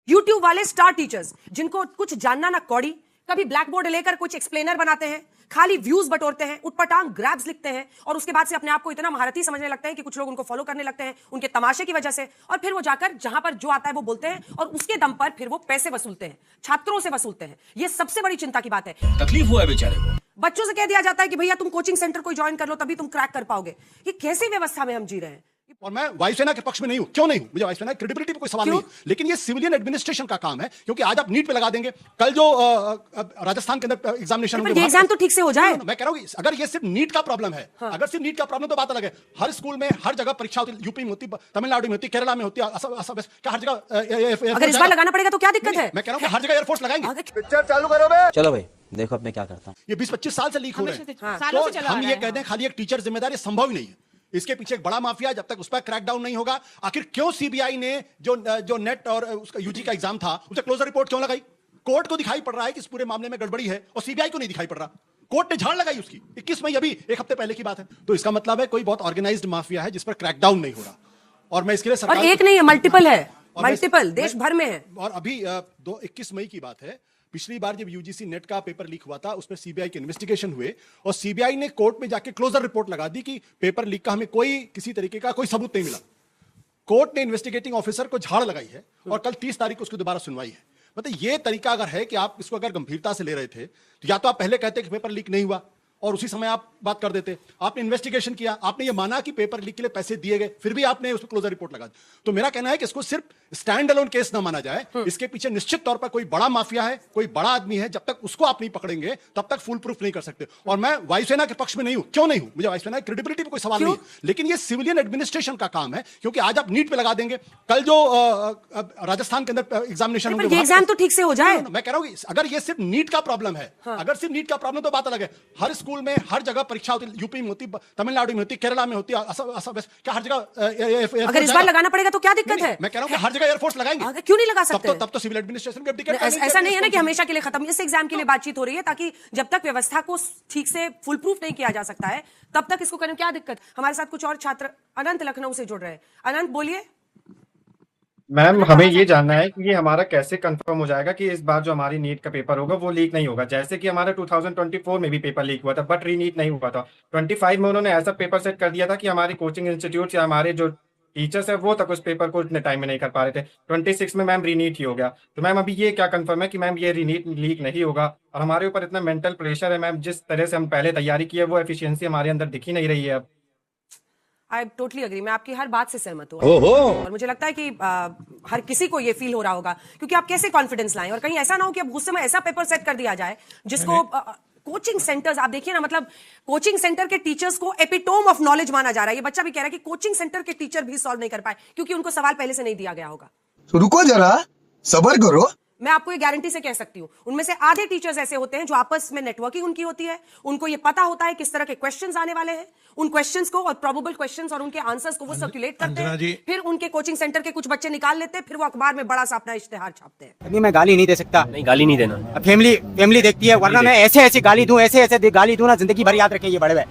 YouTube वाले star teachers जिनको कुछ जानना ना कौड़ी, कभी ब्लैक बोर्ड लेकर कुछ एक्सप्लेनर बनाते हैं, खाली व्यूज बटोरते हैं, उटपटांग ग्रैब्स लिखते हैं और उसके बाद से अपने आप को इतना महारथी समझने लगते हैं कि कुछ लोग उनको फॉलो करने लगते हैं उनके तमाशे की वजह से, और फिर वो जाकर जहां पर जो आता है वो बोलते हैं और उसके दम पर फिर वो पैसे वसूलते हैं, छात्रों से वसूलते हैं। ये सबसे बड़ी चिंता की बात है। तकलीफ हुआ है बेचारे को। बच्चों से कह दिया जाता है कि भैया तुम कोचिंग सेंटर को ज्वाइन कर लो तभी तुम क्रैक कर पाओगे। ये कैसी व्यवस्था में हम जी रहे हैं? और मैं वायुसेना के पक्ष में नहीं हूं। क्यों नहीं हूं? मुझे वायुसेना क्रेडिबिलिटी पे कोई सवाल नहीं है, लेकिन ये सिविलियन एडमिनिस्ट्रेशन का काम है, क्योंकि आज आप नीट पे लगा देंगे, कल जो राजस्थान के अंदर एग्जामिनेशन होंगे, ये एग्जाम तो ठीक से हो जाए। मैं कह रहा हूं अगर ये सिर्फ नीट का प्रॉब्लम है, अगर सिर्फ नीट का प्रॉब्लम तो बात अलग है। हर स्कूल में हर जगह परीक्षा होती है, यूपी में होती है, तमिलनाडु में होती है, केरला में होती है, क्या हर जगह? अगर इस बार लगाना पड़ेगा तो क्या दिक्कत है? मैं कह रहा हूं हर जगह एयरफोर्स लगाएंगे। पिक्चर चालू करो बे। चलो भाई देखो अब मैं क्या करता हूँ। ये 20-25 साल से लीक हो रहे हैं, सालों से तो चला हम आ ये रहा कह दें खाली एक टीचर जिम्मेदार, ये संभव ही नहीं है। इसके पीछे एक बड़ा माफिया है, जब तक उस पर क्रैकडाउन नहीं होगा। आखिर क्यों सीबीआई ने जो नेट और उसका यूजी का एग्जाम था उसे क्लोजर रिपोर्ट क्यों लगाई? कोर्ट को दिखाई पड़ रहा है कि इस पूरे मामले में गड़बड़ी है और सीबीआई को नहीं दिखाई पड़ रहा। कोर्ट ने झाड़ लगाई उसकी 21 मई, अभी एक हफ्ते पहले की बात है। तो इसका मतलब है कोई बहुत ऑर्गेनाइज्ड माफिया है जिस पर क्रैकडाउन नहीं हो रहा, और मैं इसके लिए और एक नहीं है, मल्टीपल है, मल्टीपल देश भर में है। और अभी 21 मई की बात है, पिछली बार जब यूजीसी नेट का पेपर लीक हुआ था उसमें सीबीआई के इन्वेस्टिगेशन हुए और सीबीआई ने कोर्ट में जाके क्लोजर रिपोर्ट लगा दी कि पेपर लीक का हमें किसी तरीके का कोई सबूत नहीं मिला। कोर्ट ने इन्वेस्टिगेटिंग ऑफिसर को झाड़ लगाई है और कल 30 तारीख को उसकी दोबारा सुनवाई है। मतलब ये तरीका अगर है कि आप इसको अगर गंभीरता से ले रहे थे तो या तो आप पहले कहते कि पेपर लीक नहीं हुआ और उसी समय आप बात कर देते। आपने इन्वेस्टिगेशन किया, आपने ये माना कि पेपर लीक के लिए पैसे दिए गए, फिर भी आपने उस पर क्लोजर रिपोर्ट लगा दी। तो मेरा कहना है कि इसको सिर्फ स्टैंड अलोन केस ना माना जाए, इसके पीछे निश्चित तौर पर कोई बड़ा माफिया है, कोई बड़ा आदमी है। जब तक उसको आप नहीं पकड़ेंगे तब तक फुल प्रूफ नहीं कर सकते। और मैं वायुसेना के पक्ष में नहीं हूं। क्यों नहीं हूं? मुझे वायुसेना क्रेडिबिलिटी पे कोई सवाल नहीं है, लेकिन ये सिविलियन एडमिनिस्ट्रेशन का काम है, क्योंकि आज आप नीट पे लगा देंगे, कल जो राजस्थान के अंदर एग्जामिनेशन होंगे, एग्जाम तो ठीक से हो जाए। मैं कह रहा हूं अगर ये सिर्फ नीट का प्रॉब्लम है, अगर सिर्फ नीट का प्रॉब्लम तो बात अलग है। हर स्कूल में हर जगह परीक्षा होती है, यूपी में होती है, तमिलनाडु में होती है, केरला में होती है, क्या हर जगह? अगर इस बार लगाना पड़ेगा तो क्या दिक्कत है? मैं कह रहा हूं कि हर जगह एयरफोर्स लगाएंगे। क्यों नहीं लगा सकते? तब तो सिविल एडमिनिस्ट्रेशन के ऐसा नहीं है ना कि हमेशा के लिए खत्म। इस एग्जाम के लिए बातचीत हो रही है ताकि जब तक व्यवस्था को ठीक से फुल प्रूफ नहीं किया जा सकता है तब तक इसको करने में क्या दिक्कत? हमारे साथ कुछ और छात्र अनंत लखनऊ से जुड़ रहे हैं। अनंत बोलिए। मैम हमें ये जानना है कि ये हमारा कैसे कंफर्म हो जाएगा कि इस बार जो हमारी नीट का पेपर होगा वो लीक नहीं होगा, जैसे कि हमारा 2024 में भी पेपर लीक हुआ था बट रीनीट नहीं हुआ था। 25 में उन्होंने ऐसा पेपर सेट कर दिया था कि हमारी कोचिंग इंस्टीट्यूट या हमारे जो टीचर्स है वो तक उस पेपर को इतने टाइम में नहीं कर पा रहे थे। 26 में मैम रीनीट ही हो गया। तो मैम अभी ये क्या कंफर्म है कि मैम ये रीनीट लीक नहीं होगा? और हमारे ऊपर इतना मेंटल प्रेशर है मैम, जिस तरह से हम पहले तैयारी की है वो एफिशिएंसी हमारे अंदर दिख ही नहीं रही है अब। आई टोटली अग्री, मैं आपकी हर बात से सहमत हूँ और मुझे लगता है कि हर किसी को ये फील हो रहा होगा, क्योंकि आप कैसे कॉन्फिडेंस लाएं और कहीं ऐसा ना हो कि अब गुस्से में ऐसा पेपर सेट कर दिया जाए जिसको कोचिंग सेंटर्स, आप देखिए ना, मतलब कोचिंग सेंटर के टीचर्स को एपिटोम ऑफ नॉलेज माना जा रहा है। ये बच्चा भी कह रहा है कि कोचिंग सेंटर के टीचर भी सॉल्व नहीं कर पाए क्योंकि उनको सवाल पहले से नहीं दिया गया होगा। तो रुको जरा, सब्र करो। मैं आपको ये गारंटी से कह सकती हूं उनमें से आधे टीचर्स ऐसे होते हैं जो आपस में नेटवर्किंग उनकी होती है, उनको ये पता होता है किस तरह के क्वेश्चंस आने वाले हैं, उन क्वेश्चंस को और प्रोबेबल क्वेश्चंस और उनके आंसर्स को वो सर्कुलेट करते हैं, फिर उनके कोचिंग सेंटर के कुछ बच्चे निकाल लेते हैं, फिर वो अखबार में बड़ा सा अपना इश्तेहार छापते हैं। अभी मैं गाली नहीं दे सकता। नहीं, गाली नहीं देना। फैमिली देखती है, वरना मैं ऐसे गाली दूं, ऐसे गाली दूं ना, जिंदगी भर याद रखें ये बड़े।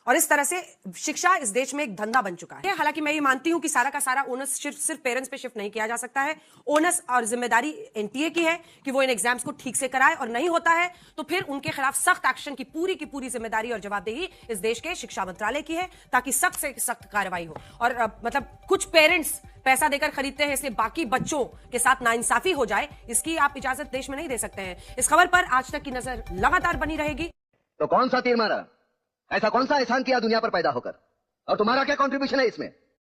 और इस तरह से शिक्षा इस देश में एक धंधा बन चुका है। हालांकि मैं ये मानती हूं कि सारा का सारा ओनस सिर्फ पेरेंट्स पे शिफ्ट नहीं किया जा सकता है। ओनस और जिम्मेदारी एनटीए की है कि वो इन एग्जाम्स को ठीक से कराए, और नहीं होता है तो फिर उनके खिलाफ सख्त एक्शन की पूरी जिम्मेदारी और जवाबदेही इस देश के शिक्षा मंत्रालय की है, ताकि सख्त से सख्त कार्रवाई हो। और मतलब कुछ पेरेंट्स पैसा देकर खरीदते हैं इसलिए बाकी बच्चों के साथ नाइंसाफी हो जाए, इसकी आप इजाजत देश में नहीं दे सकते हैं। इस खबर पर आज तक की नजर लगातार बनी रहेगी। तो कौन सा तीर मारा? ऐसा कौन सा एहसान किया दुनिया पर पैदा होकर? और तुम्हारा क्या कंट्रीब्यूशन है इसमें?